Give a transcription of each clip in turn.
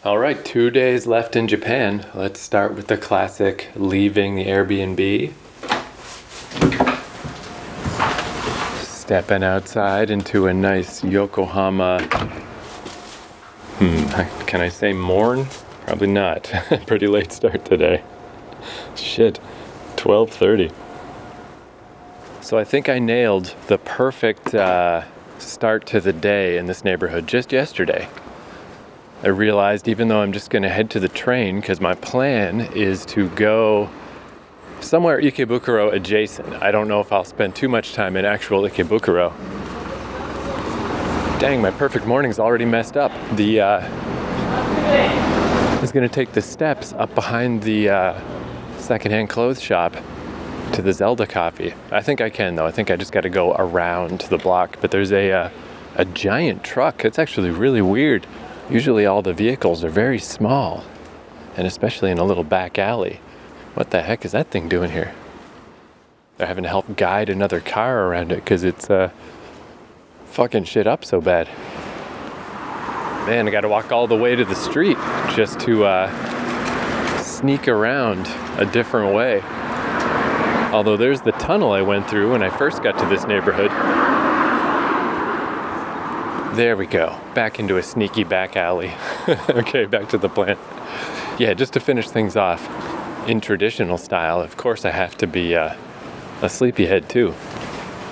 All right, 2 days left in Japan. Let's start with the classic leaving the Airbnb. Stepping outside into a nice Yokohama, can I say morn? Probably not. Pretty late start today. Shit, 12:30. So I think I nailed the perfect start to the day in this neighborhood just yesterday. I realized even though I'm just going to head to the train, because my plan is to go somewhere Ikebukuro adjacent. I don't know if I'll spend too much time in actual Ikebukuro. Dang, my perfect morning's already messed up. I was going to take the steps up behind the secondhand clothes shop to the Zelda coffee. I think I can though. I think I just got to go around the block. But there's a giant truck. It's actually really weird. Usually all the vehicles are very small, and especially in a little back alley. What the heck is that thing doing here? They're having to help guide another car around it because it's fucking shit up so bad. Man, I gotta walk all the way to the street just to sneak around a different way. Although there's the tunnel I went through when I first got to this neighborhood. There we go, back into a sneaky back alley. Okay, back to the plan. Yeah, just to finish things off, in traditional style, of course I have to be a sleepyhead too.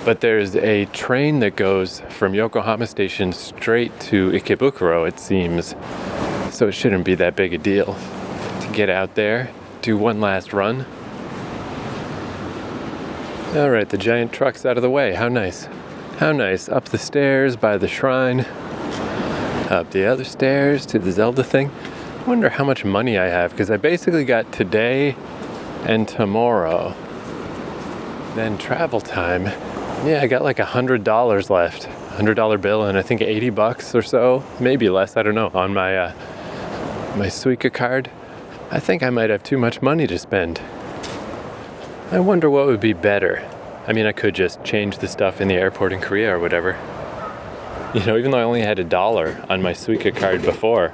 But there's a train that goes from Yokohama Station straight to Ikebukuro, it seems. So it shouldn't be that big a deal to get out there, do one last run. All right, the giant truck's out of the way. How nice. How nice. Up the stairs by the shrine, up the other stairs to the Zelda thing. I wonder how much money I have, because I basically got today and tomorrow. Then travel time. Yeah, I got like $100 left. $100 bill and I think $80 or so, maybe less, I don't know, on my Suica card. I think I might have too much money to spend. I wonder what would be better. I mean, I could just change the stuff in the airport in Korea or whatever. You know, even though I only had $1 on my Suica card before,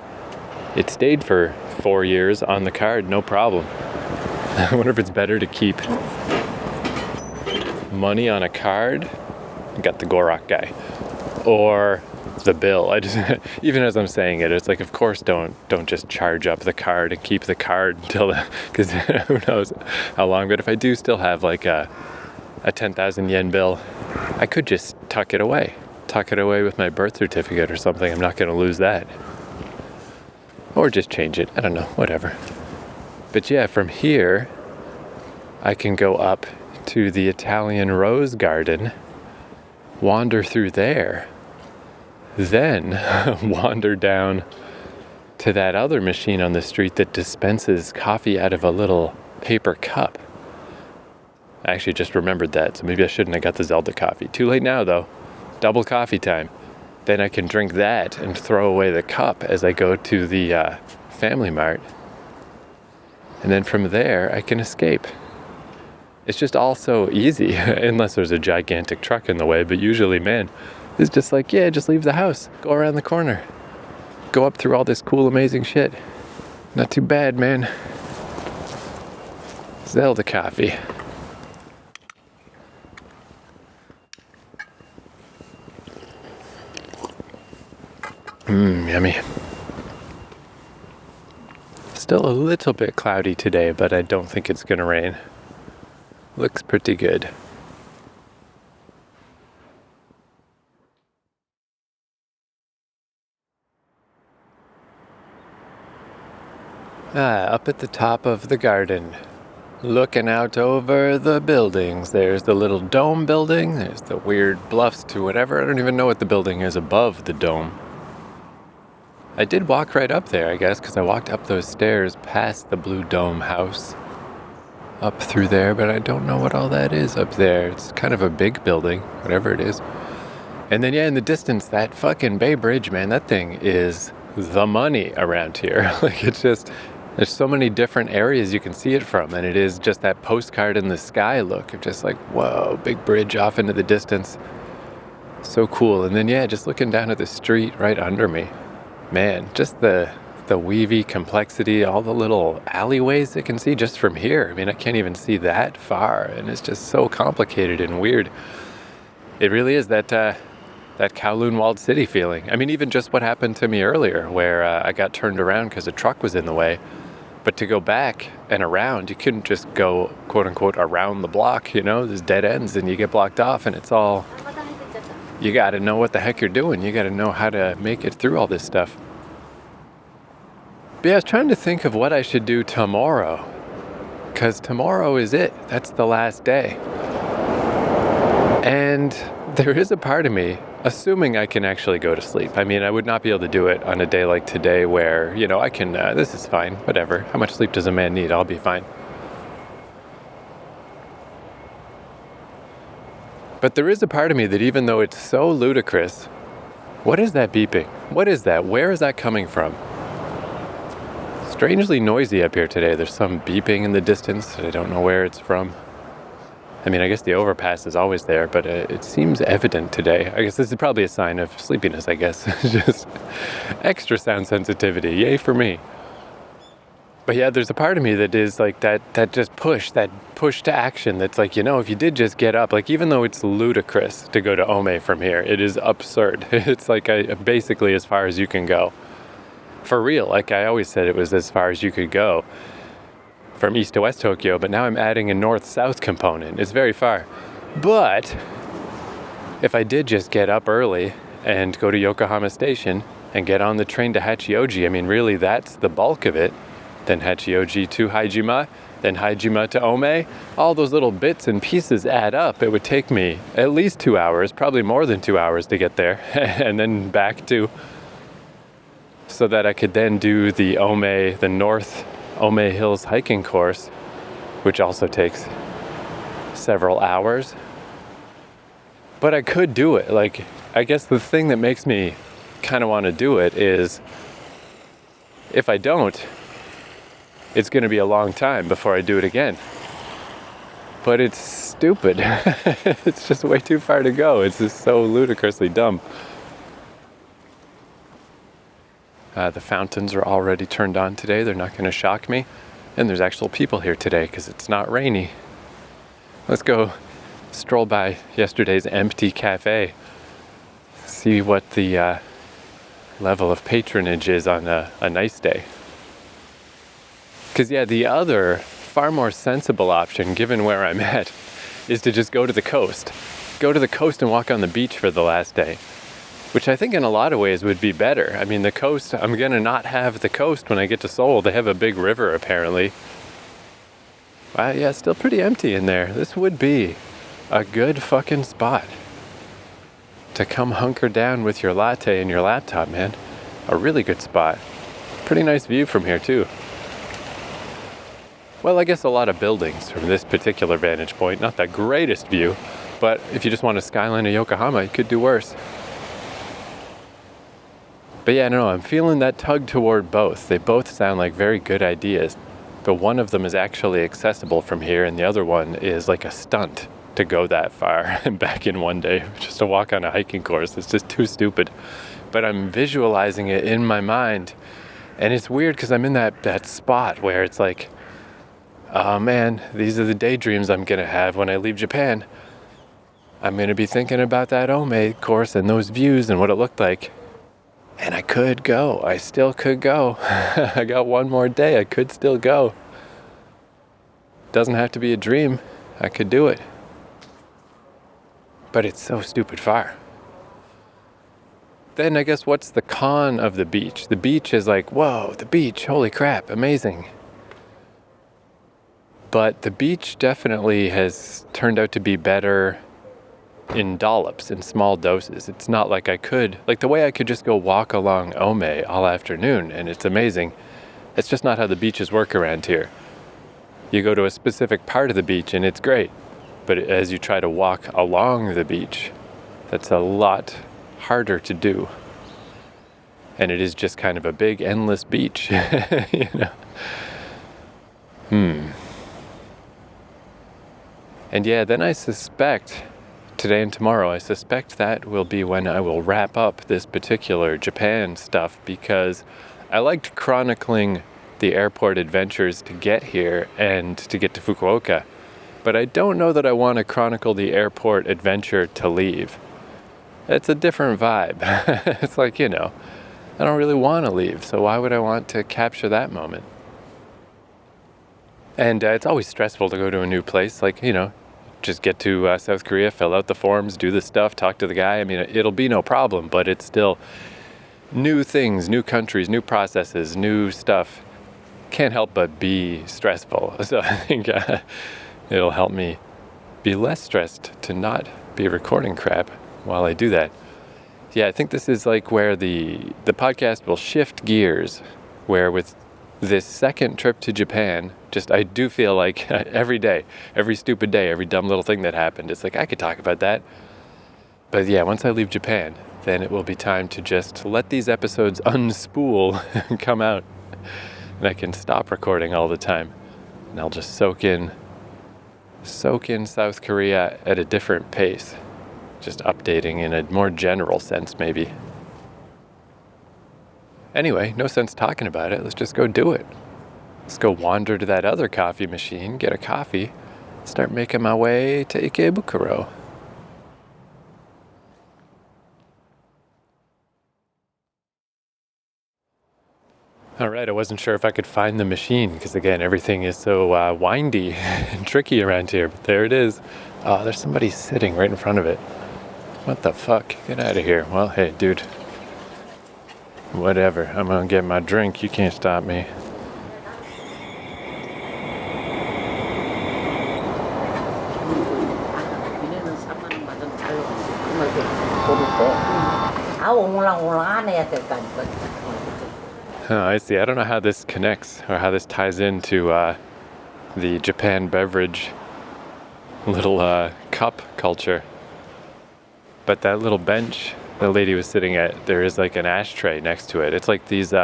it stayed for 4 years on the card, no problem. I wonder if it's better to keep money on a card. I got the Gorok guy. Or the bill. I just, even as I'm saying it, it's like, of course, don't just charge up the card and keep the card until, because who knows how long. But if I do still have like a 10,000 yen bill, I could just tuck it away with my birth certificate or something. I'm not going to lose that. Or just change it. I don't know, whatever. But yeah, from here, I can go up to the Italian Rose Garden, wander through there, then wander down to that other machine on the street that dispenses coffee out of a little paper cup. I actually just remembered that, so maybe I shouldn't have got the Zelda coffee. Too late now, though. Double coffee time. Then I can drink that and throw away the cup as I go to the Family Mart. And then from there, I can escape. It's just all so easy, unless there's a gigantic truck in the way. But usually, man, it's just like, yeah, just leave the house. Go around the corner. Go up through all this cool, amazing shit. Not too bad, man. Zelda coffee. Yummy. Still a little bit cloudy today, but I don't think it's gonna rain. Looks pretty good. Up at the top of the garden, looking out over the buildings. There's the little dome building, there's the weird bluffs to whatever. I don't even know what the building is above the dome. I did walk right up there, I guess, because I walked up those stairs past the Blue Dome house, up through there, but I don't know what all that is up there. It's kind of a big building, whatever it is. And then, yeah, in the distance, that fucking Bay Bridge, man, that thing is the money around here. Like, it's just, there's so many different areas you can see it from, and it is just that postcard in the sky look of just like, whoa, big bridge off into the distance. So cool. And then, yeah, just looking down at the street right under me. Man, just the the weavy complexity, all the little alleyways it can see just from here. I mean, I can't even see that far, and it's just so complicated and weird. It really is that Kowloon walled city feeling. I mean, even just what happened to me earlier, where I got turned around because a truck was in the way. But to go back and around, you couldn't just go, quote unquote, around the block, there's dead ends and you get blocked off, and it's all, you got to know what the heck you're doing. You got to know how to make it through all this stuff. But yeah, I was trying to think of what I should do tomorrow, because tomorrow is it. That's the last day. And there is a part of me, assuming I can actually go to sleep. I mean, I would not be able to do it on a day like today where, I can, this is fine, whatever. How much sleep does a man need? I'll be fine. But there is a part of me that, even though it's so ludicrous, what is that beeping? What is that? Where is that coming from? Strangely noisy up here today. There's some beeping in the distance. I don't know where it's from. I mean, I guess the overpass is always there, but it seems evident today. I guess this is probably a sign of sleepiness, I guess. Just extra sound sensitivity. Yay for me. But yeah, there's a part of me that is like that push to action. That's like, if you did just get up, like, even though it's ludicrous to go to Ome from here, it is absurd. It's like basically as far as you can go. For real, like I always said, it was as far as you could go from east to west Tokyo, but now I'm adding a north-south component. It's very far. But if I did just get up early and go to Yokohama Station and get on the train to Hachioji, I mean, really, that's the bulk of it. Then Hachioji to Haijima, then Haijima to Ome. All those little bits and pieces add up. It would take me at least 2 hours, probably more than 2 hours to get there, and then back to, so that I could then do the North Ome Hills hiking course, which also takes several hours. But I could do it. Like, I guess the thing that makes me kind of want to do it is, if I don't, it's going to be a long time before I do it again. But it's stupid. It's just way too far to go. It's just so ludicrously dumb. The fountains are already turned on today. They're not going to shock me. And there's actual people here today because it's not rainy. Let's go stroll by yesterday's empty cafe. See what the level of patronage is on a nice day. Because, yeah, the other, far more sensible option, given where I'm at, is to just go to the coast. Go to the coast and walk on the beach for the last day. Which I think in a lot of ways would be better. I mean, the coast, I'm going to not have the coast when I get to Seoul. They have a big river, apparently. Yeah, it's still pretty empty in there. This would be a good fucking spot to come hunker down with your latte and your laptop, man. A really good spot. Pretty nice view from here, too. Well, I guess a lot of buildings from this particular vantage point. Not the greatest view, but if you just want a skyline of Yokohama, you could do worse. But yeah, no, I'm feeling that tug toward both. They both sound like very good ideas. But one of them is actually accessible from here, and the other one is like a stunt to go that far and back in one day, just to walk on a hiking course. It's just too stupid. But I'm visualizing it in my mind. And it's weird because I'm in that spot where it's like, oh man, these are the daydreams I'm going to have when I leave Japan. I'm going to be thinking about that Ome course and those views and what it looked like. And I could go. I still could go. I got one more day. I could still go. Doesn't have to be a dream. I could do it. But it's so stupid far. Then I guess what's the con of the beach? The beach is like, whoa, the beach, holy crap, amazing. But the beach definitely has turned out to be better in dollops, in small doses. It's not like the way I could just go walk along Ome all afternoon, and it's amazing. It's just not how the beaches work around here. You go to a specific part of the beach and it's great, but as you try to walk along the beach, that's a lot harder to do. And it is just kind of a big, endless beach, you know. And yeah, then I suspect, today and tomorrow, I suspect that will be when I will wrap up this particular Japan stuff, because I liked chronicling the airport adventures to get here and to get to Fukuoka, but I don't know that I want to chronicle the airport adventure to leave. It's a different vibe. It's like, I don't really want to leave, so why would I want to capture that moment? And it's always stressful to go to a new place, like, just get to South Korea, fill out the forms, do the stuff, talk to the guy. I mean, it'll be no problem, but it's still new things, new countries, new processes, new stuff. Can't help but be stressful. So I think it'll help me be less stressed to not be recording crap while I do that. Yeah, I think this is like where the podcast will shift gears, where with this second trip to Japan, I do feel like every day, every stupid day, every dumb little thing that happened, it's like I could talk about that. But yeah, once I leave Japan, then it will be time to just let these episodes unspool and come out. And I can stop recording all the time. And I'll just soak in South Korea at a different pace. Just updating in a more general sense, maybe. Anyway, no sense talking about it. Let's just go do it. Let's go wander to that other coffee machine, get a coffee, start making my way to Ikebukuro. All right, I wasn't sure if I could find the machine because, again, everything is so windy and tricky around here. But there it is. Oh, there's somebody sitting right in front of it. What the fuck? Get out of here. Well, hey, dude. Whatever. I'm gonna get my drink. You can't stop me. Oh, I see. I don't know how this connects or how this ties into the Japan beverage little cup culture. But that little bench the lady was sitting at, there is like an ashtray next to it. It's like these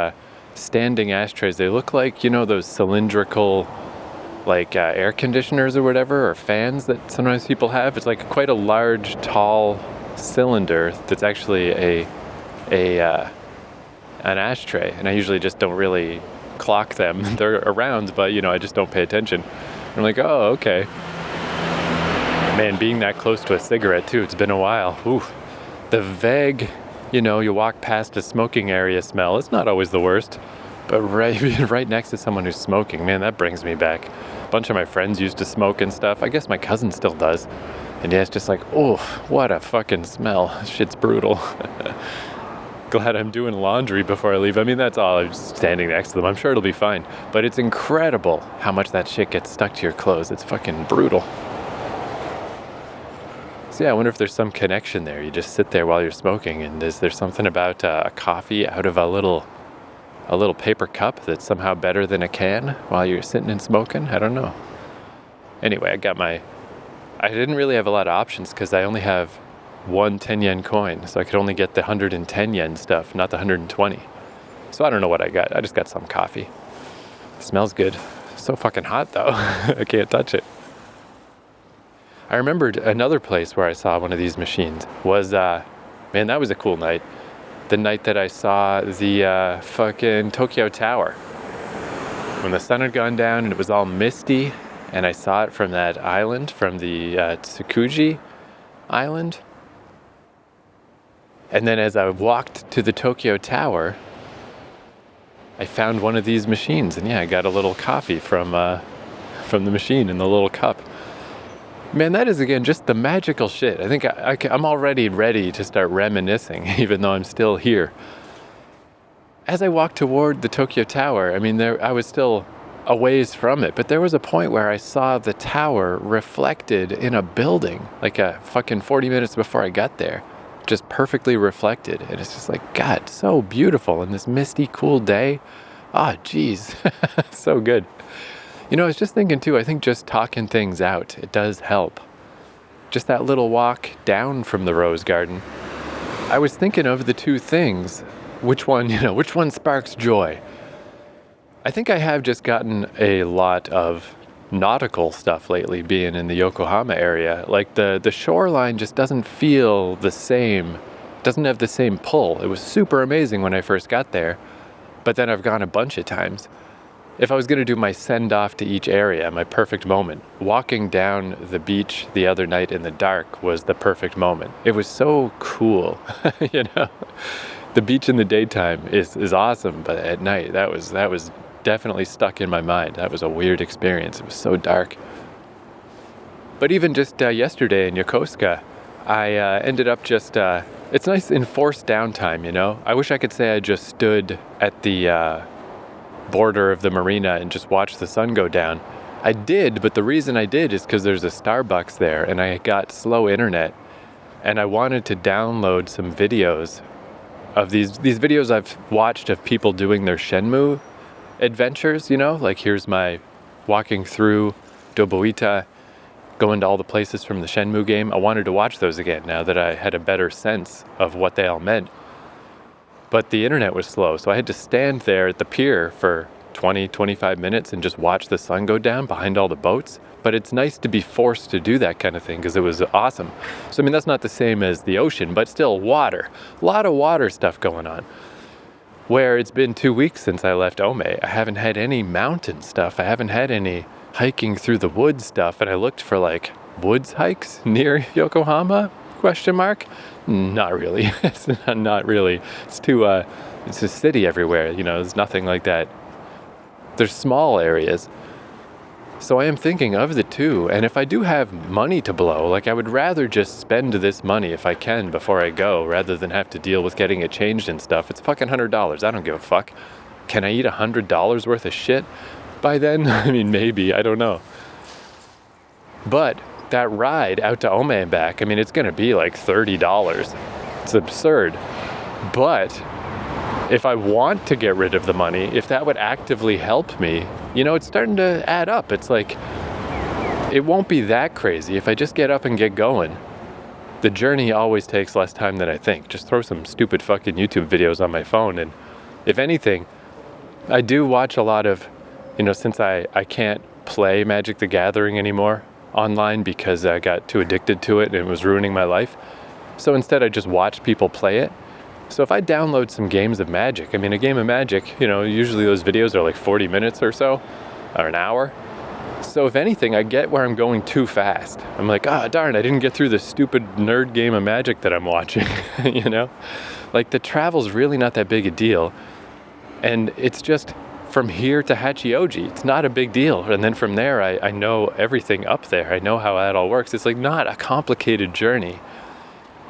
standing ashtrays. They look like, those cylindrical like air conditioners or whatever, or fans that sometimes people have. It's like quite a large, tall cylinder that's actually an ashtray. And I usually just don't really clock them. They're around, but I just don't pay attention. I'm like, oh, okay. Man, being that close to a cigarette too, it's been a while. Ooh, the vague, you walk past a smoking area smell, it's not always the worst. But right next to someone who's smoking, man, that brings me back. A bunch of my friends used to smoke and stuff. I guess my cousin still does. And yeah, it's just like, oh, what a fucking smell. Shit's brutal. Glad I'm doing laundry before I leave. I mean, that's all. I'm just standing next to them. I'm sure it'll be fine. But it's incredible how much that shit gets stuck to your clothes. It's fucking brutal. So yeah, I wonder if there's some connection there. You just sit there while you're smoking, and is there something about a coffee out of a little paper cup that's somehow better than a can while you're sitting and smoking? I don't know. Anyway, I didn't really have a lot of options because I only have one 10 yen coin, so I could only get the 110 yen stuff, not the 120. So I don't know what I got. I just got some coffee. It smells good. So fucking hot though. I can't touch it. I remembered another place where I saw one of these machines was, man, that was a cool night. The night that I saw the fucking Tokyo Tower. When the sun had gone down and it was all misty, and I saw it from that island, from the Tsukuji Island. And then as I walked to the Tokyo Tower, I found one of these machines. And yeah, I got a little coffee from the machine in the little cup. Man, that is, again, just the magical shit. I think I'm already ready to start reminiscing, even though I'm still here. As I walked toward the Tokyo Tower, I mean, I was still a ways from it, but there was a point where I saw the tower reflected in a building, like a fucking 40 minutes before I got there, just perfectly reflected. And it's just like, God, so beautiful in this misty, cool day. Ah, geez, so good. I was just thinking too, I think just talking things out, it does help. Just that little walk down from the rose garden. I was thinking of the two things. Which one sparks joy? I think I have just gotten a lot of nautical stuff lately, being in the Yokohama area. Like the shoreline just doesn't feel the same, doesn't have the same pull. It was super amazing when I first got there. But then I've gone a bunch of times. If I was going to do my send-off to each area, my perfect moment, walking down the beach the other night in the dark was the perfect moment. It was so cool, you know? The beach in the daytime is awesome, but at night, that was definitely stuck in my mind. That was a weird experience. It was so dark. But even just yesterday in Yokosuka, I ended up just, it's nice enforced downtime, you know? I wish I could say I just stood at the border of the marina and just watched the sun go down. I did, but the reason I did is because there's a Starbucks there and I got slow internet and I wanted to download some videos of these videos I've watched of people doing their Shenmue adventures, you know? Like here's my walking through Dobuita, going to all the places from the Shenmue game. I wanted to watch those again now that I had a better sense of what they all meant. But the internet was slow, so I had to stand there at the pier for 20, 25 minutes and just watch the sun go down behind all the boats. But it's nice to be forced to do that kind of thing because it was awesome. So, I mean, that's not the same as the ocean, but still water. A lot of water stuff going on. Where it's been 2 weeks since I left Ome. I haven't had any mountain stuff. I haven't had any hiking through the woods stuff. And I looked for like woods hikes near Yokohama? ? Not really. It's not really. It's too, it's a city everywhere. You know, there's nothing like that. There's small areas. So I am thinking of the two, and if I do have money to blow, like I would rather just spend this money if I can before I go, rather than have to deal with getting it changed and stuff. It's fucking $100. I don't give a fuck. Can I eat $100 worth of shit by then? I mean, maybe. I don't know. But that ride out to Ome and back, I mean, it's going to be like $30. It's absurd. But if I want to get rid of the money, if that would actively help me, you know, it's starting to add up. It's like, it won't be that crazy if I just get up and get going. The journey always takes less time than I think. Just throw some stupid fucking YouTube videos on my phone. And if anything, I do watch a lot of, you know, since I can't play Magic the Gathering anymore online because I got too addicted to it and it was ruining my life. So instead I just watch people play it. So if I download some games of Magic, I mean, a game of Magic, you know, usually those videos are like 40 minutes or so, or an hour. So if anything, I get where I'm going too fast. I'm like, darn, I didn't get through this stupid nerd game of Magic that I'm watching, you know? Like the travel's really not that big a deal. And it's just from here to Hachioji, it's not a big deal. And then from there, I know everything up there. I know how that all works. It's like not a complicated journey.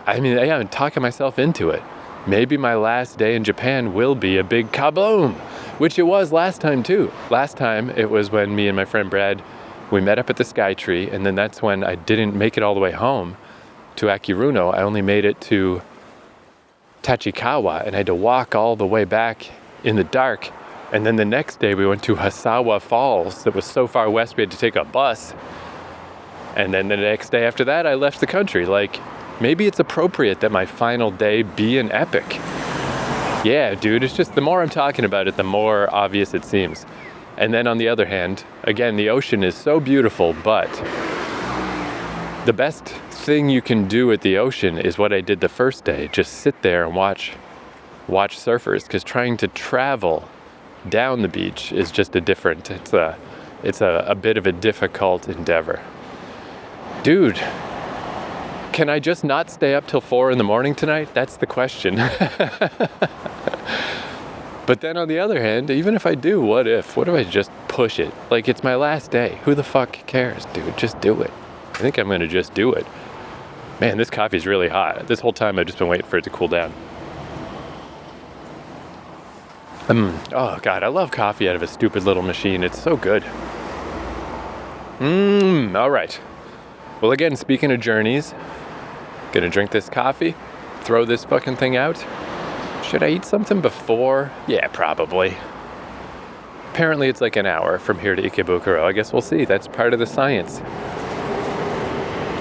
I mean, I'm talking myself into it. Maybe my last day in Japan will be a big kaboom, which it was last time too. Last time it was when me and my friend Brad, we met up at the Skytree, and then that's when I didn't make it all the way home to Akiruno. I only made it to Tachikawa, and I had to walk all the way back in the dark. And then the next day we went to Hasawa Falls that was so far west we had to take a bus. And then the next day after that I left the country. Like, maybe it's appropriate that my final day be an epic. Yeah, dude, it's just the more I'm talking about it, the more obvious it seems. And then on the other hand, again, the ocean is so beautiful, but the best thing you can do at the ocean is what I did the first day. Just sit there and watch surfers, because trying to travel down the beach is just it's a bit of a difficult endeavor. Dude, can I just not stay up till 4 a.m. tonight? That's the question. But then on the other hand, even if I do, what if I just push it? Like, it's my last day. Who the fuck cares, dude? Just do it. I think I'm gonna just do it. Man, this coffee's really hot. This whole time I've just been waiting for it to cool down. Oh God, I love coffee out of a stupid little machine. It's so good. All right. Well, again, speaking of journeys, gonna drink this coffee, throw this fucking thing out. Should I eat something before? Yeah, probably. Apparently it's like an hour from here to Ikebukuro. I guess we'll see. That's part of the science.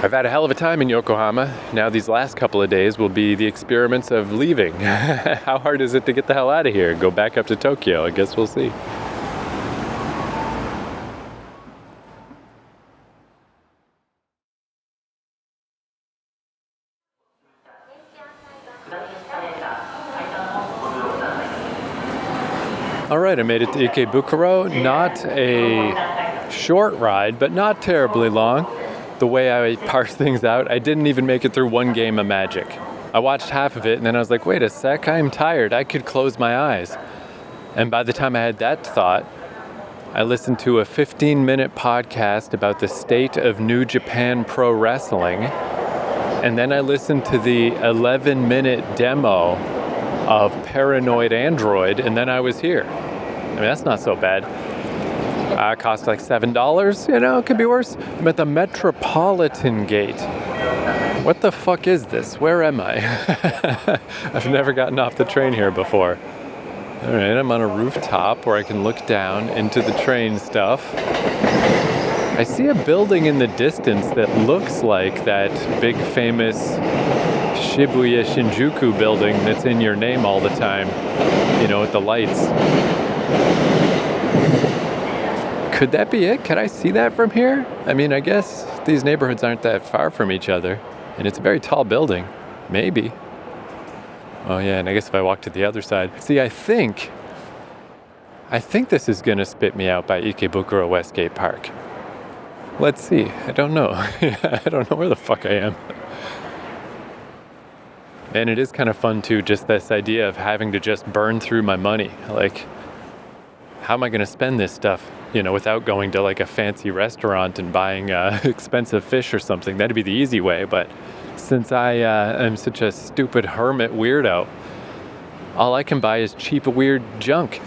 I've had a hell of a time in Yokohama. Now these last couple of days will be the experiments of leaving. How hard is it to get the hell out of here? Go back up to Tokyo? I guess we'll see. All right, I made it to Ikebukuro. Not a short ride, but not terribly long. The way I parse things out, I didn't even make it through one game of Magic. I watched half of it and then I was like, wait a sec, I'm tired. I could close my eyes. And by the time I had that thought, I listened to a 15-minute podcast about the state of New Japan Pro Wrestling. And then I listened to the 11-minute demo of Paranoid Android, and then I was here. I mean, that's not so bad. It cost like $7, it could be worse. I'm at the Metropolitan Gate. What the fuck is this? Where am I? I've never gotten off the train here before. All right, I'm on a rooftop where I can look down into the train stuff. I see a building in the distance that looks like that big famous Shibuya Shinjuku building that's in your name all the time, with the lights. Could that be it? Can I see that from here? I mean, I guess these neighborhoods aren't that far from each other, and it's a very tall building. Maybe. Oh yeah, and I guess if I walk to the other side. See, I think this is gonna spit me out by Ikebukuro Westgate Park. Let's see. I don't know. I don't know where the fuck I am. And it is kind of fun too, just this idea of having to just burn through my money. Like, how am I gonna spend this stuff, without going to like a fancy restaurant and buying expensive fish or something? That'd be the easy way, but since I am such a stupid hermit weirdo, all I can buy is cheap, weird junk.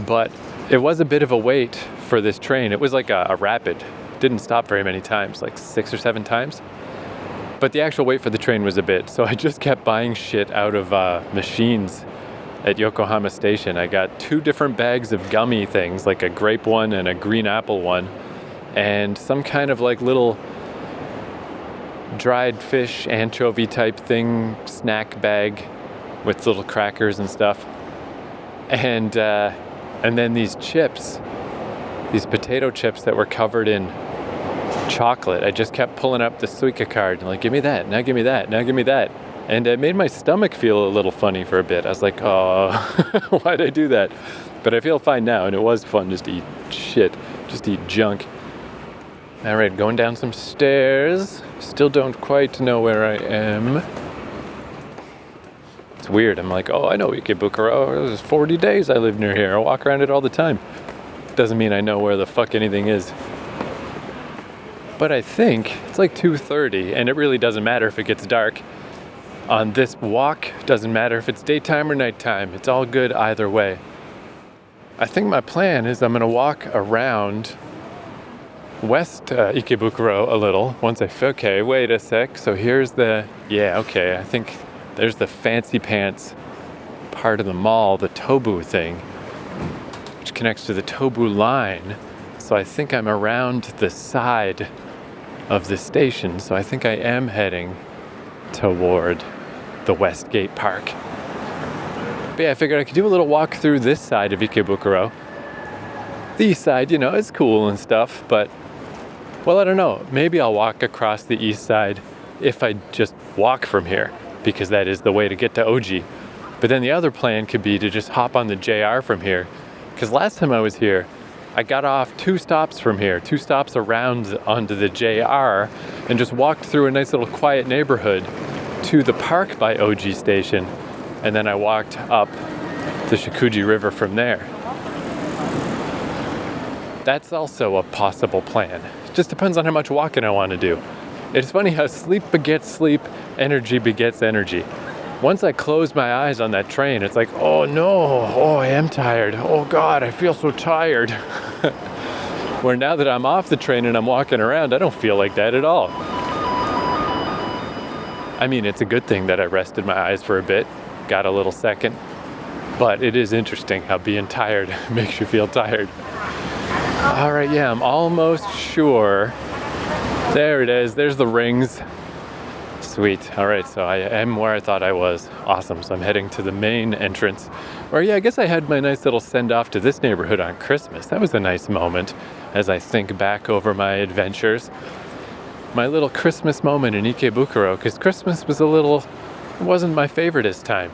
But it was a bit of a wait for this train. It was like a rapid. Didn't stop very many times, like 6 or 7 times. But the actual wait for the train was a bit. So I just kept buying shit out of machines at Yokohama Station. I got 2 different bags of gummy things, like a grape one and a green apple one, and some kind of like little dried fish, anchovy type thing, snack bag with little crackers and stuff. And then these chips, these potato chips that were covered in chocolate. I just kept pulling up the Suica card and like, give me that, now give me that, now give me that. And it made my stomach feel a little funny for a bit. I was like, oh, why'd I do that? But I feel fine now, and it was fun just to eat shit, just to eat junk. All right, going down some stairs. Still don't quite know where I am. It's weird. I'm like, oh, I know Ikebukuro. It was 40 days I live near here. I walk around it all the time. Doesn't mean I know where the fuck anything is. But I think it's like 2:30, and it really doesn't matter if it gets dark. On this walk, doesn't matter if it's daytime or nighttime. It's all good either way. I think my plan is I'm going to walk around West Ikebukuro a little. Once I feel, okay, wait a sec. So here's I think there's the fancy pants part of the mall, the Tobu thing, which connects to the Tobu line. So I think I'm around the side of the station. So I think I am heading toward the Westgate Park. But yeah, I figured I could do a little walk through this side of Ikebukuro. The east side, it's cool and stuff, but, well, I don't know. Maybe I'll walk across the east side if I just walk from here, because that is the way to get to Oji. But then the other plan could be to just hop on the JR from here, because last time I was here, I got off 2 stops from here, 2 stops around onto the JR, and just walked through a nice little quiet neighborhood to the park by Oji Station, and then I walked up the Shikuji River from there. That's also a possible plan. It just depends on how much walking I want to do. It's funny how sleep begets sleep, energy begets energy. Once I close my eyes on that train, it's like, oh no, I am tired. Oh God, I feel so tired. Where now that I'm off the train and I'm walking around, I don't feel like that at all. I mean, it's a good thing that I rested my eyes for a bit, got a little second, but it is interesting how being tired makes you feel tired. All right, yeah, I'm almost sure. There it is, there's the rings. Sweet. All right, so I am where I thought I was. Awesome. So I'm heading to the main entrance. Or yeah, I guess I had my nice little send-off to this neighborhood on Christmas. That was a nice moment as I think back over my adventures. My little Christmas moment in Ikebukuro, because Christmas was it wasn't my favoriteest time.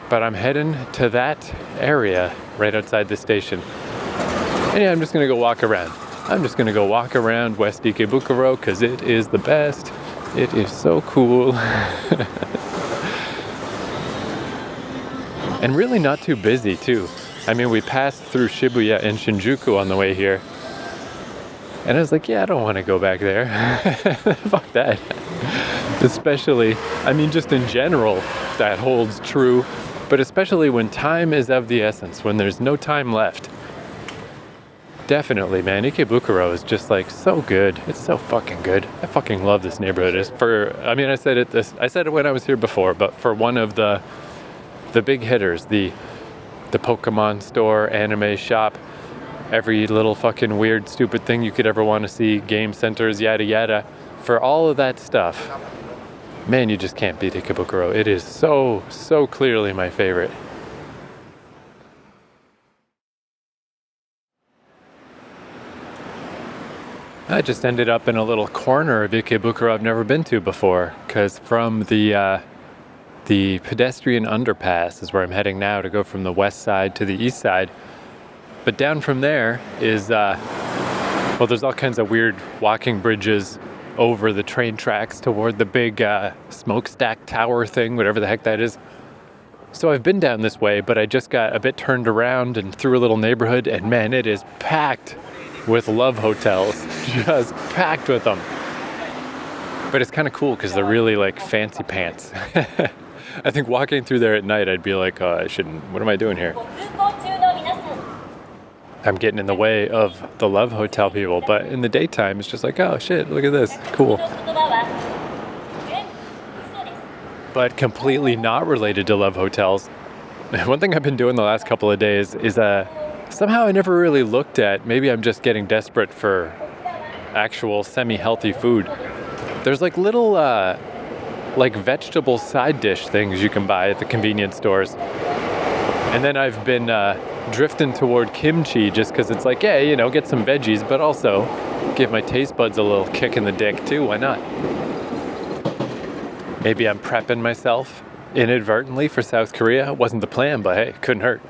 But I'm heading to that area right outside the station. And yeah, I'm just gonna go walk around. I'm just gonna go walk around West Ikebukuro because it is the best. It is so cool. And really not too busy too. I mean, we passed through Shibuya and Shinjuku on the way here. And I was like, yeah, I don't want to go back there. Fuck that. Especially, I mean, just in general, that holds true. But especially when time is of the essence, when there's no time left. Definitely, man. Ikebukuro is just like so good. It's so fucking good. I fucking love this neighborhood. I said it when I was here before, but for one of the big hitters, the Pokemon store, anime shop, every little fucking weird, stupid thing you could ever want to see, game centers, yada yada. For all of that stuff, man, you just can't beat Ikebukuro. It is so, so clearly my favorite. I just ended up in a little corner of Ikebukuro I've never been to before, because from the pedestrian underpass is where I'm heading now to go from the west side to the east side. But down from there is, there's all kinds of weird walking bridges over the train tracks toward the big smokestack tower thing, whatever the heck that is. So I've been down this way, but I just got a bit turned around and through a little neighborhood, and man, it is packed with love hotels, just packed with them. But it's kind of cool because they're really like fancy pants. I think walking through there at night, I'd be like, oh, I shouldn't, what am I doing here? I'm getting in the way of the love hotel people, but in the daytime, it's just like, oh shit, look at this, cool. But completely not related to love hotels. One thing I've been doing the last couple of days is somehow I never really looked at, maybe I'm just getting desperate for actual semi-healthy food. There's like little like vegetable side dish things you can buy at the convenience stores. And then I've been drifting toward kimchi just because it's like, yeah, get some veggies, but also give my taste buds a little kick in the dick too. Why not? Maybe I'm prepping myself inadvertently for South Korea. It wasn't the plan, but hey, couldn't hurt.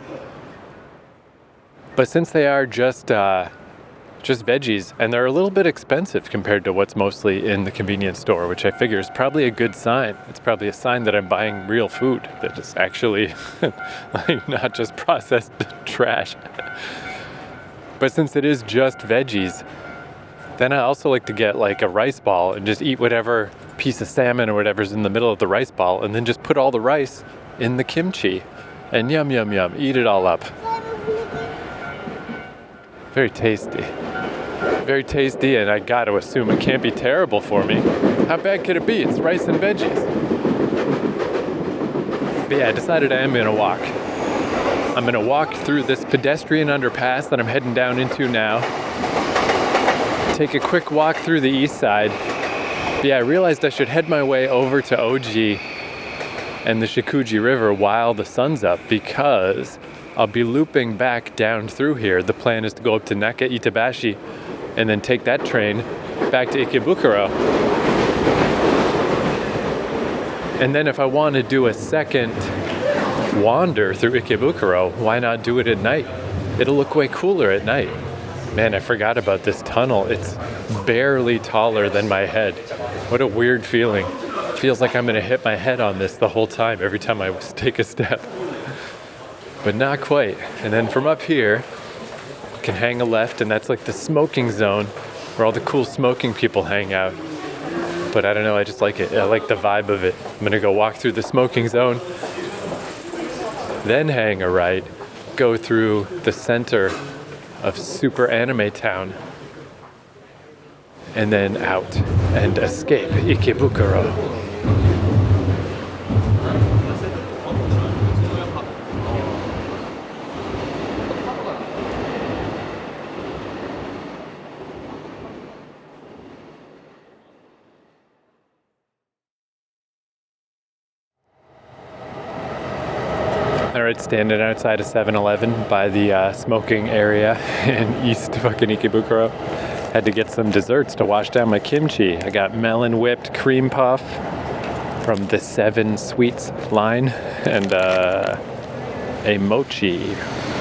But since they are just veggies, and they're a little bit expensive compared to what's mostly in the convenience store, which I figure is probably a good sign. It's probably a sign that I'm buying real food, that is actually like not just processed trash. But since it is just veggies, then I also like to get like a rice ball and just eat whatever piece of salmon or whatever's in the middle of the rice ball, and then just put all the rice in the kimchi and yum, yum, yum, eat it all up. Very tasty. Very tasty, and I gotta assume it can't be terrible for me. How bad could it be? It's rice and veggies. But yeah, I decided I am gonna walk. I'm gonna walk through this pedestrian underpass that I'm heading down into now. Take a quick walk through the east side. But yeah, I realized I should head my way over to Oji and the Shikuji River while the sun's up, because I'll be looping back down through here. The plan is to go up to Naka Itabashi and then take that train back to Ikebukuro. And then if I want to do a second wander through Ikebukuro, why not do it at night? It'll look way cooler at night. Man, I forgot about this tunnel. It's barely taller than my head. What a weird feeling. It feels like I'm gonna hit my head on this the whole time, every time I take a step. But not quite. And then from up here, I can hang a left, and that's like the smoking zone where all the cool smoking people hang out. But I don't know, I just like it. I like the vibe of it. I'm gonna go walk through the smoking zone, then hang a right, go through the center of Super Anime Town, and then out and escape Ikebukuro. Alright, standing outside a 7-Eleven by the smoking area in East fucking Ikebukuro. Had to get some desserts to wash down my kimchi. I got melon whipped cream puff, from the 7 Sweets line, and a mochi,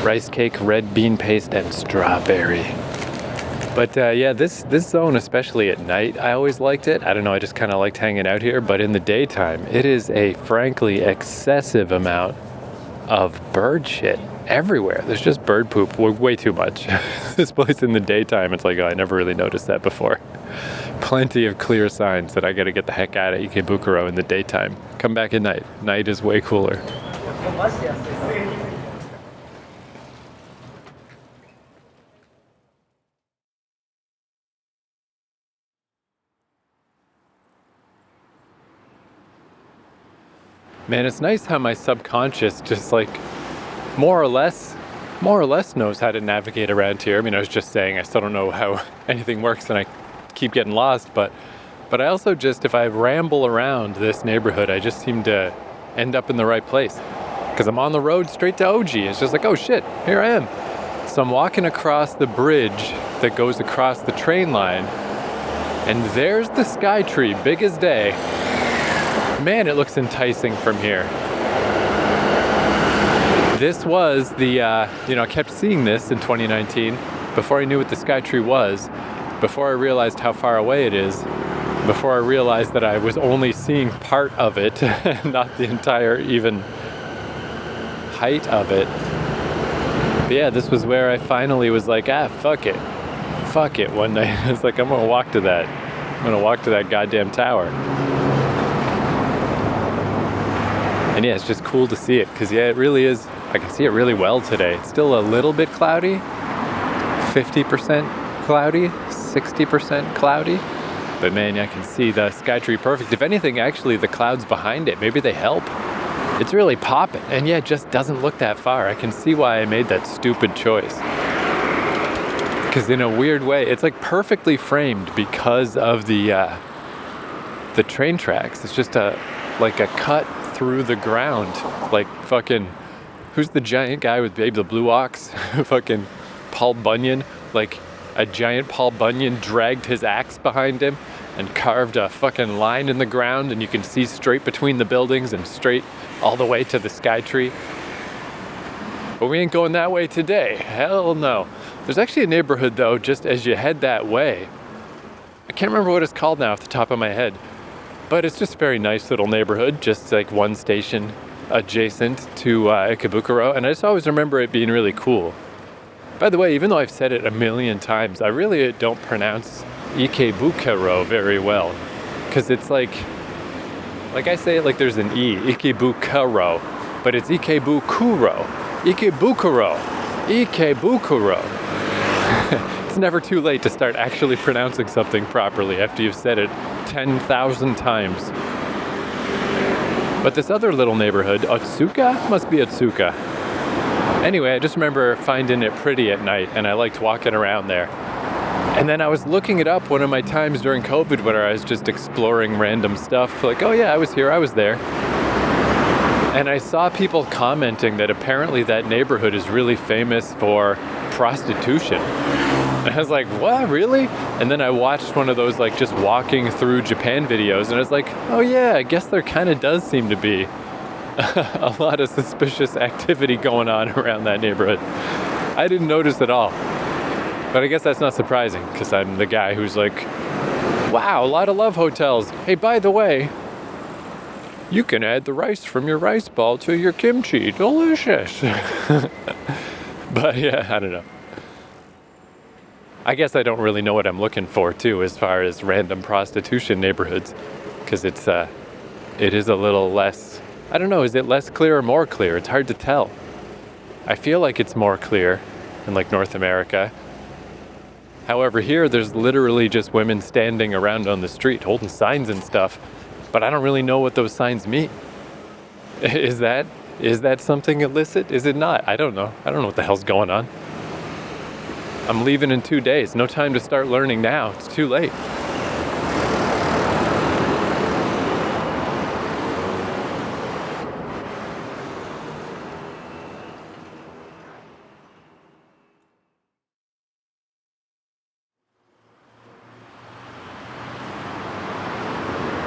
rice cake, red bean paste, and strawberry. But yeah, this zone, especially at night, I always liked it. I don't know, I just kind of liked hanging out here. But in the daytime, it is a frankly excessive amount of bird shit everywhere. There's just bird poop, way too much. This place in the daytime, it's like, oh, I never really noticed that before. Plenty of clear signs that I gotta get the heck out of Ikebukuro in the daytime. Come back at night. Night is way cooler. Man, it's nice how my subconscious just like more or less knows how to navigate around here. I mean, I was just saying I still don't know how anything works and I keep getting lost, but I also just, if I ramble around this neighborhood, I just seem to end up in the right place. Because I'm on the road straight to OG. It's just like, oh shit, here I am. So I'm walking across the bridge that goes across the train line, and there's the sky tree, big as day. Man, it looks enticing from here. This was the, I kept seeing this in 2019 before I knew what the sky tree was, before I realized how far away it is, before I realized that I was only seeing part of it, not the entire even height of it. But yeah, this was where I finally was like, fuck it one night. It's like, I'm gonna walk to that goddamn tower. And yeah, it's just cool to see it, because yeah, it really is. I can see it really well today. It's still a little bit cloudy, 50% cloudy, 60% cloudy. But man, I can see the sky tree perfect. If anything, actually, the clouds behind it, maybe they help. It's really popping. And yeah, it just doesn't look that far. I can see why I made that stupid choice. Because in a weird way, it's like perfectly framed because of the train tracks. It's just like a cut through the ground, like fucking, who's the giant guy with Babe the Blue Ox? Fucking Paul Bunyan. Like a giant Paul Bunyan dragged his axe behind him and carved a fucking line in the ground, and you can see straight between the buildings and straight all the way to the sky tree. But we ain't going that way today. Hell no. There's actually a neighborhood though, just as you head that way. I can't remember what it's called now off the top of my head. But it's just a very nice little neighborhood, just like one station adjacent to Ikebukuro, and I just always remember it being really cool. By the way, even though I've said it a million times, I really don't pronounce Ikebukuro very well, because it's like I say it like there's an E, Ikebukuro, but it's Ikebukuro, Ikebukuro, Ikebukuro. It's never too late to start actually pronouncing something properly after you've said it 10,000 times. But this other little neighborhood, Otsuka? Must be Otsuka. Anyway, I just remember finding it pretty at night, and I liked walking around there. And then I was looking it up one of my times during COVID where I was just exploring random stuff, like, oh yeah, I was here, I was there. And I saw people commenting that apparently that neighborhood is really famous for prostitution. And I was like, what, really? And then I watched one of those like just walking through Japan videos, and I was like, oh yeah, I guess there kind of does seem to be a lot of suspicious activity going on around that neighborhood. I didn't notice at all. But I guess that's not surprising, because I'm the guy who's like, wow, a lot of love hotels. Hey, by the way, you can add the rice from your rice ball to your kimchi. Delicious. But yeah, I don't know. I guess I don't really know what I'm looking for too, as far as random prostitution neighborhoods, because it is a little less, I don't know, is it less clear or more clear? It's hard to tell. I feel like it's more clear in like North America. However, here there's literally just women standing around on the street holding signs and stuff, but I don't really know what those signs mean. Is that something illicit? Is it not? I don't know. I don't know what the hell's going on. I'm leaving in 2 days. No time to start learning now. It's too late.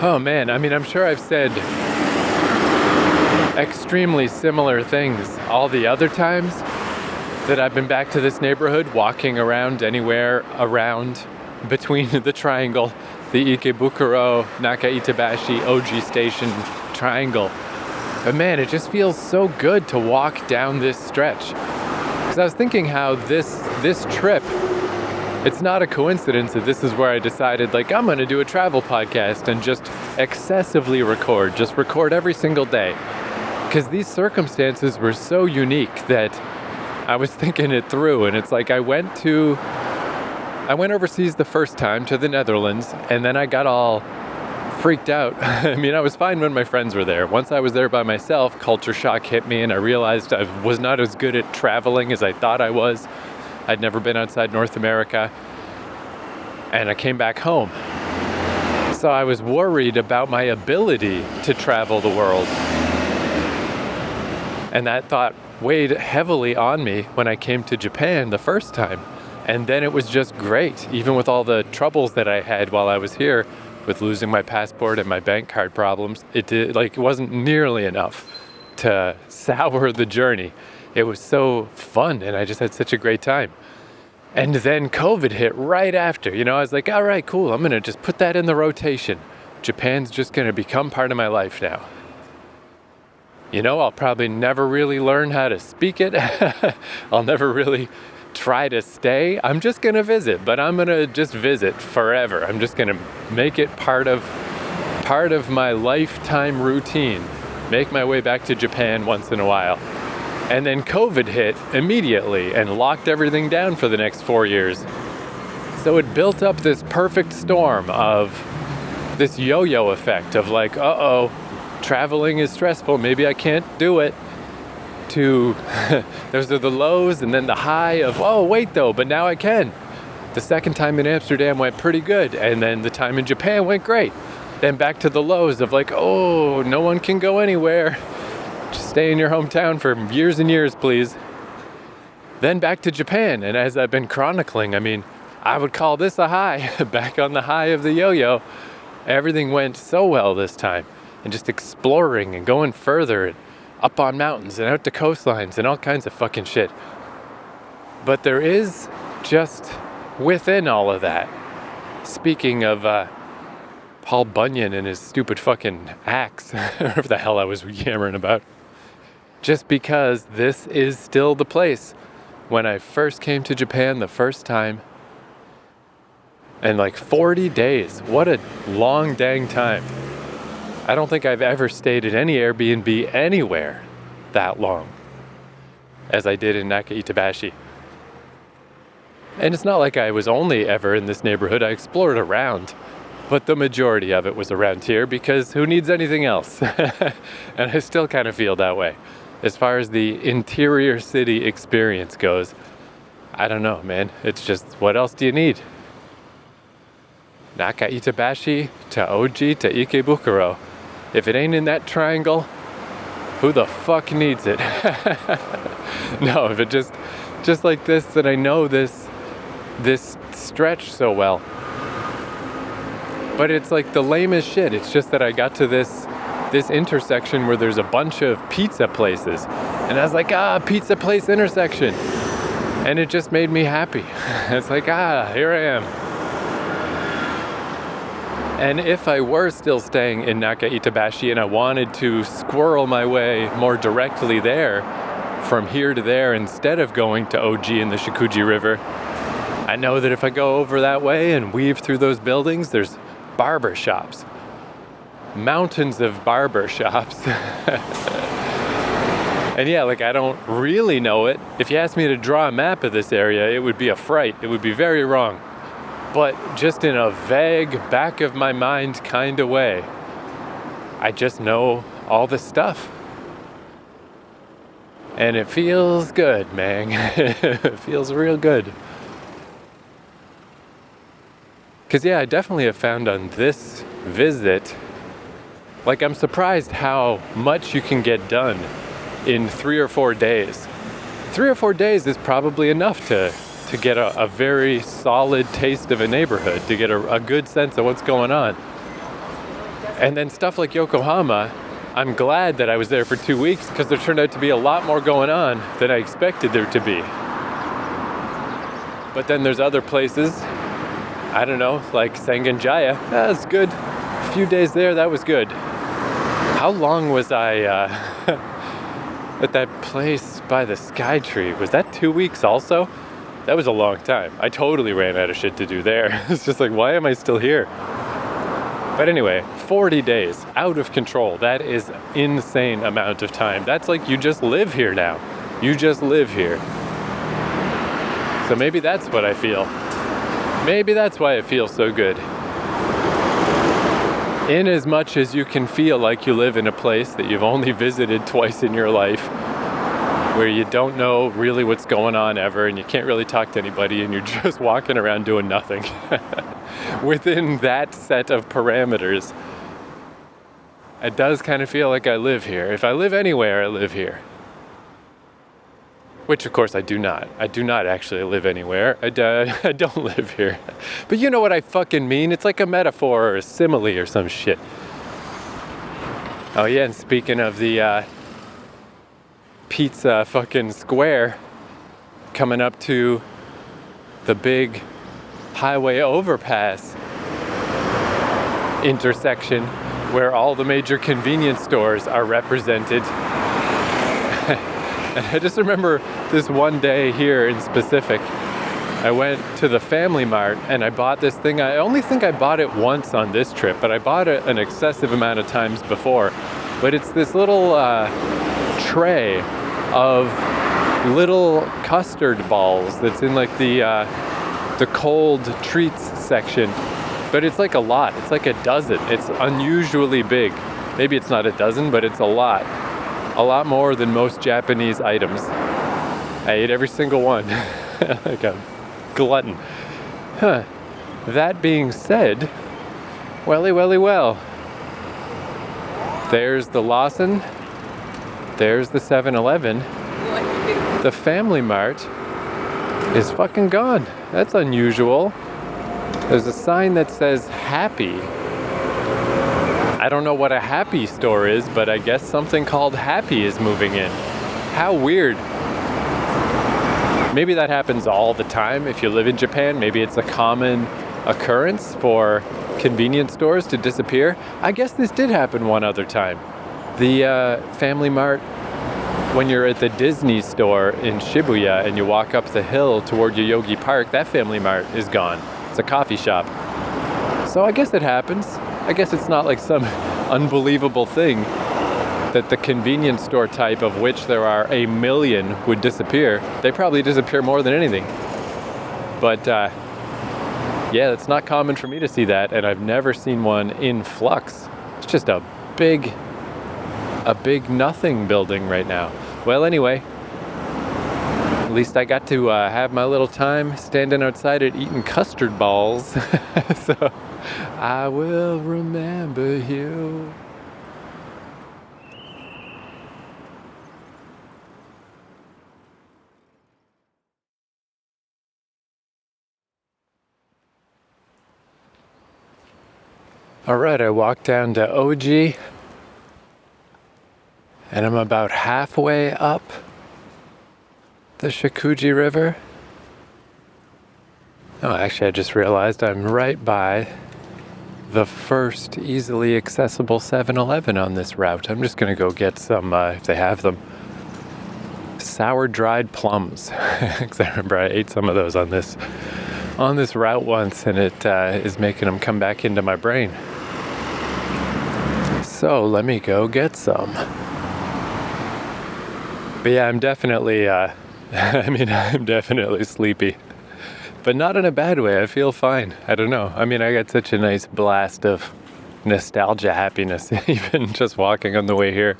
Oh man, I mean, I'm sure I've said extremely similar things all the other times that I've been back to this neighborhood, walking around anywhere around between the triangle, the Ikebukuro, Naka-Itabashi, Oji Station triangle. But man, it just feels so good to walk down this stretch. Because I was thinking how this trip, it's not a coincidence that this is where I decided, like, I'm going to do a travel podcast and just excessively record, just record every single day. Because these circumstances were so unique that I was thinking it through. And it's like I went overseas the first time to the Netherlands, and then I got all freaked out. I mean, I was fine when my friends were there. Once I was there by myself, culture shock hit me, and I realized I was not as good at traveling as I thought I was. I'd never been outside North America, and I came back home. So I was worried about my ability to travel the world. And that thought weighed heavily on me when I came to Japan the first time. And then it was just great, even with all the troubles that I had while I was here with losing my passport and my bank card problems. It wasn't nearly enough to sour the journey. It was so fun, and I just had such a great time. And then COVID hit right after. I was like, all right, cool. I'm going to just put that in the rotation. Japan's just going to become part of my life now. I'll probably never really learn how to speak it. I'll never really try to stay. I'm just going to visit, but I'm going to just visit forever. I'm just going to make it part of my lifetime routine. Make my way back to Japan once in a while. And then COVID hit immediately and locked everything down for the next 4 years. So it built up this perfect storm of this yo-yo effect of like, traveling is stressful, maybe I can't do it, to those are the lows, and then the high of, oh wait though, but now I can. The second time in Amsterdam went pretty good, and then the time in Japan went great. Then back to the lows of like, oh, no one can go anywhere. Just stay in your hometown for years and years, please. Then back to Japan, and as I've been chronicling, I mean, I would call this a high, back on the high of the yo-yo. Everything went so well this time. And just exploring and going further and up on mountains and out to coastlines and all kinds of fucking shit. But there is just within all of that, speaking of Paul Bunyan and his stupid fucking axe, whatever the hell I was yammering about, just because this is still the place. When I first came to Japan the first time, and like 40 days, what a long dang time. I don't think I've ever stayed at any Airbnb anywhere that long as I did in Naka-Itabashi. And it's not like I was only ever in this neighborhood. I explored around, but the majority of it was around here because who needs anything else? And I still kind of feel that way. As far as the interior city experience goes, I don't know, man. It's just, what else do you need? Naka-Itabashi to Oji to Ikebukuro. If it ain't in that triangle, who the fuck needs it? No, if it just like this, that I know this stretch so well. But it's like the lamest shit. It's just that I got to this intersection where there's a bunch of pizza places. And I was like, pizza place intersection. And it just made me happy. It's like, here I am. And if I were still staying in Naka-Itabashi and I wanted to squirrel my way more directly there, from here to there, instead of going to Oji and the Shikuji River, I know that if I go over that way and weave through those buildings, there's barber shops. Mountains of barber shops. And yeah, like I don't really know it. If you asked me to draw a map of this area, it would be a fright. It would be very wrong. But just in a vague, back of my mind kind of way, I just know all this stuff. And it feels good, man. It feels real good. Because yeah, I definitely have found on this visit, like I'm surprised how much you can get done in 3 or 4 days. 3 or 4 days is probably enough to get a very solid taste of a neighborhood, to get a good sense of what's going on. And then stuff like Yokohama, I'm glad that I was there for 2 weeks because there turned out to be a lot more going on than I expected there to be. But then there's other places, I don't know, like Sengenjaya. That's good. A few days there, that was good. How long was I at that place by the Sky Tree? Was that 2 weeks also? That was a long time. I totally ran out of shit to do there. It's just like, why am I still here? But anyway, 40 days, out of control. That is insane amount of time. That's like you just live here now. You just live here. So maybe that's what I feel. Maybe that's why it feels so good. In as much as you can feel like you live in a place that you've only visited twice in your life, where you don't know really what's going on ever, and you can't really talk to anybody, and you're just walking around doing nothing. Within that set of parameters, it does kind of feel like I live here. If I live anywhere, I live here. Which, of course, I do not. I do not actually live anywhere. I don't live here. But you know what I fucking mean? It's like a metaphor or a simile or some shit. Oh yeah, and speaking of the pizza fucking square, coming up to the big highway overpass intersection where all the major convenience stores are represented. And I just remember this one day here in specific, I went to the Family Mart and I bought this thing. I only think I bought it once on this trip, but I bought it an excessive amount of times before. But it's this little tray of little custard balls that's in like the cold treats section. But it's like a lot. It's like a dozen. It's unusually big. Maybe it's not a dozen, but it's a lot. A lot more than most Japanese items. I ate every single one. Like a glutton. Huh. That being said, well. There's the Lawson. There's the 7-Eleven. The Family Mart is fucking gone. That's unusual. There's a sign that says happy. I don't know what a happy store is, but I guess something called Happy is moving in. How weird. Maybe that happens all the time if you live in Japan. Maybe it's a common occurrence for convenience stores to disappear. I guess this did happen one other time. The Family Mart, when you're at the Disney store in Shibuya and you walk up the hill toward Yoyogi Park, that Family Mart is gone. It's a coffee shop. So I guess it happens. I guess it's not like some unbelievable thing that the convenience store type, of which there are a million, would disappear. They probably disappear more than anything. But yeah, it's not common for me to see that, and I've never seen one in flux. It's just a big nothing building right now. Well, anyway, at least I got to have my little time standing outside it eating custard balls. So I will remember you. All right, I walked down to Oji, and I'm about halfway up the Shikuji River. Oh, actually, I just realized I'm right by the first easily accessible 7-Eleven on this route. I'm just going to go get some, if they have them, sour dried plums. Because I remember I ate some of those on this route once, and it is making them come back into my brain. So let me go get some. But yeah, I'm definitely, I'm definitely sleepy. But not in a bad way. I feel fine. I don't know. I mean, I got such a nice blast of nostalgia happiness, even just walking on the way here.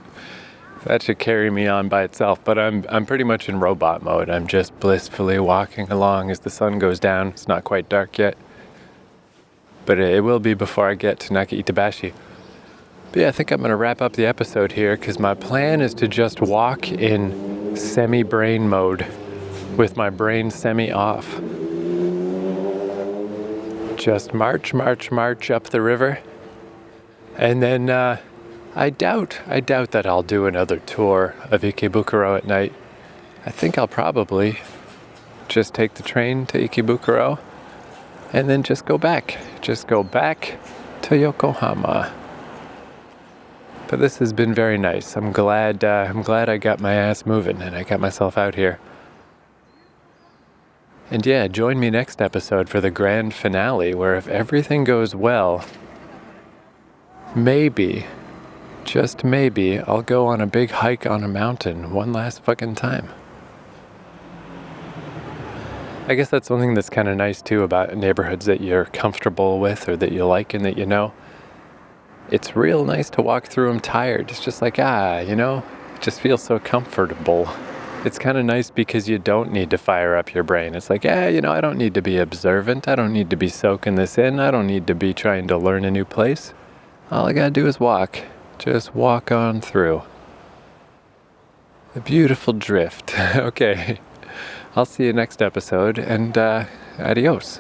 That should carry me on by itself. But I'm pretty much in robot mode. I'm just blissfully walking along as the sun goes down. It's not quite dark yet. But it will be before I get to Naka-Itabashi. But yeah, I think I'm going to wrap up the episode here because my plan is to just walk in semi-brain mode with my brain semi-off. Just march up the river And then I doubt that I'll do another tour of Ikebukuro at night. I think I'll probably just take the train to Ikebukuro and then just go back to Yokohama. But this has been very nice. I'm glad I got my ass moving and I got myself out here. And yeah, join me next episode for the grand finale, where if everything goes well, maybe, just maybe, I'll go on a big hike on a mountain one last fucking time. I guess that's one thing that's kind of nice too about neighborhoods that you're comfortable with or that you like and that you know. It's real nice to walk through them tired. It's just like, it just feels so comfortable. It's kind of nice because you don't need to fire up your brain. It's like, I don't need to be observant. I don't need to be soaking this in. I don't need to be trying to learn a new place. All I gotta do is walk. Just walk on through. A beautiful drift. Okay. I'll see you next episode, and adios.